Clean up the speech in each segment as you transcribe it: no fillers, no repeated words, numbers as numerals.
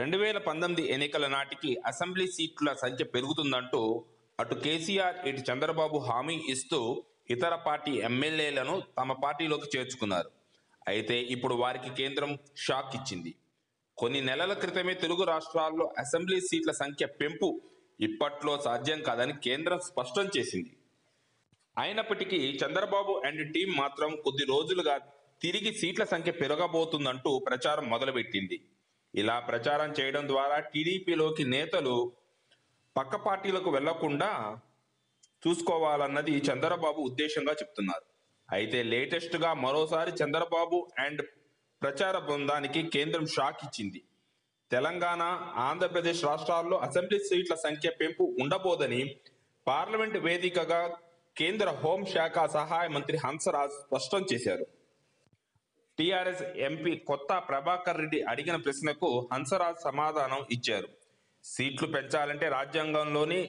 2019 ఎన్నికల నాటికి అసెంబ్లీ సీట్ల సంఖ్య పెరుగుతుందంటూ అటు కేసీఆర్ ఇటు చంద్రబాబు హామీ ఇస్తూ ఇతర పార్టీ ఎమ్మెల్యేలను తమ పార్టీలోకి చేర్చుకున్నారు. అయితే ఇప్పుడు వారికి కేంద్రం షాక్ ఇచ్చింది. కొన్ని నెలల క్రితమే తెలుగు రాష్ట్రాల్లో అసెంబ్లీ సీట్ల సంఖ్య పెంపు ఇప్పట్లో సాధ్యం కాదని కేంద్రం స్పష్టం చేసింది. అయినప్పటికీ చంద్రబాబు అండ్ టీం మాత్రం కొద్ది రోజులుగా తిరిగి సీట్ల సంఖ్య పెరగబోతుందంటూ ప్రచారం మొదలుపెట్టింది. ఇలా ప్రచారం చేయడం ద్వారా టీడీపీలోకి నేతలు పక్క పార్టీలకు వెళ్లకుండా చూసుకోవాలన్నది చంద్రబాబు ఉద్దేశంగా చెప్తున్నారు. అయితే లేటెస్ట్ గా మరోసారి చంద్రబాబు అండ్ ప్రచార బృందానికి కేంద్రం షాక్ ఇచ్చింది. తెలంగాణ, ఆంధ్రప్రదేశ్ రాష్ట్రాల్లో అసెంబ్లీ సీట్ల సంఖ్య పెంపు ఉండబోదని పార్లమెంట్ వేదికగా కేంద్ర హోంశాఖ సహాయ మంత్రి హంసరాజ్ స్పష్టం చేశారు. టీఆర్ఎస్ ఎంపీ కొత్త ప్రభాకర్ రెడ్డి అడిగిన ప్రశ్నకు హంసరాజ్ సమాధానం ఇచ్చారు. సీట్లు పెంచాలంటే రాజ్యాంగంలోని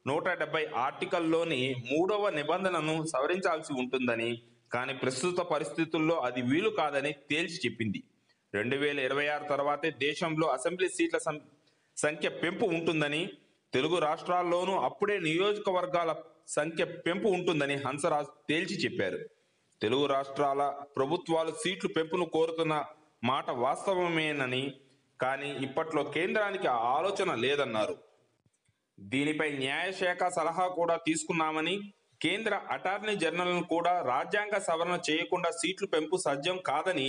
170 ఆర్టికల్లోని 3వ నిబంధనను సవరించాల్సి ఉంటుందని, కానీ ప్రస్తుత పరిస్థితుల్లో అది వీలు కాదని తేల్చి చెప్పింది. 2026 తర్వాతే దేశంలో అసెంబ్లీ సీట్ల సంఖ్య పెంపు ఉంటుందని, తెలుగు రాష్ట్రాల్లోనూ అప్పుడే నియోజకవర్గాల సంఖ్య పెంపు ఉంటుందని హంసరాజ్ తేల్చి చెప్పారు. తెలుగు రాష్ట్రాల ప్రభుత్వాలు సీట్లు పెంపును కోరుతున్న మాట వాస్తవమేనని, కానీ ఇప్పట్లో కేంద్రానికి ఆ ఆలోచన లేదన్నారు. దీనిపై న్యాయశాఖ సలహా కూడా తీసుకున్నామని, కేంద్ర అటార్నీ జనరల్ను కూడా రాజ్యాంగ సవరణ చేయకుండా సీట్లు పెంపు సాధ్యం కాదని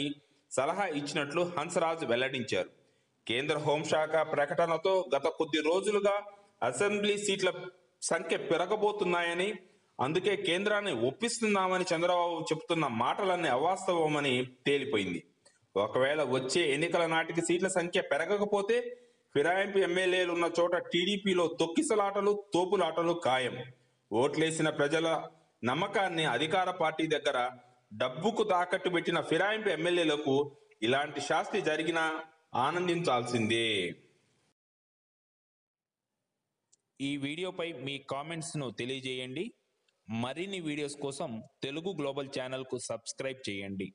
సలహా ఇచ్చినట్లు హంసరాజ్ వెల్లడించారు. కేంద్ర హోంశాఖ ప్రకటనతో గత కొద్ది రోజులుగా అసెంబ్లీ సీట్ల సంఖ్య పెరగబోతున్నాయని, అందుకే కేంద్రాన్ని ఒప్పిస్తున్నామని చంద్రబాబు చెబుతున్న మాటలన్నీ అవాస్తవమని తేలిపోయింది. ఒకవేళ వచ్చే ఎన్నికల నాటికి సీట్ల సంఖ్య పెరగకపోతే ఫిరాయింపు ఎమ్మెల్యేలు ఉన్న చోట టీడీపీలో తొక్కిసలాటలు, తోపులాటలు ఖాయం. ఓట్లేసిన ప్రజల నమ్మకాన్ని అధికార పార్టీ దగ్గర డబ్బుకు తాకట్టు పెట్టిన ఫిరాయింపు ఎమ్మెల్యేలకు ఇలాంటి శాస్తి జరిగినా ఆనందించాల్సిందే. ఈ వీడియోపై మీ కామెంట్స్ను తెలియజేయండి. మరిన్ని వీడియోస్ కోసం తెలుగు గ్లోబల్ ఛానల్కు సబ్స్క్రైబ్ చేయండి.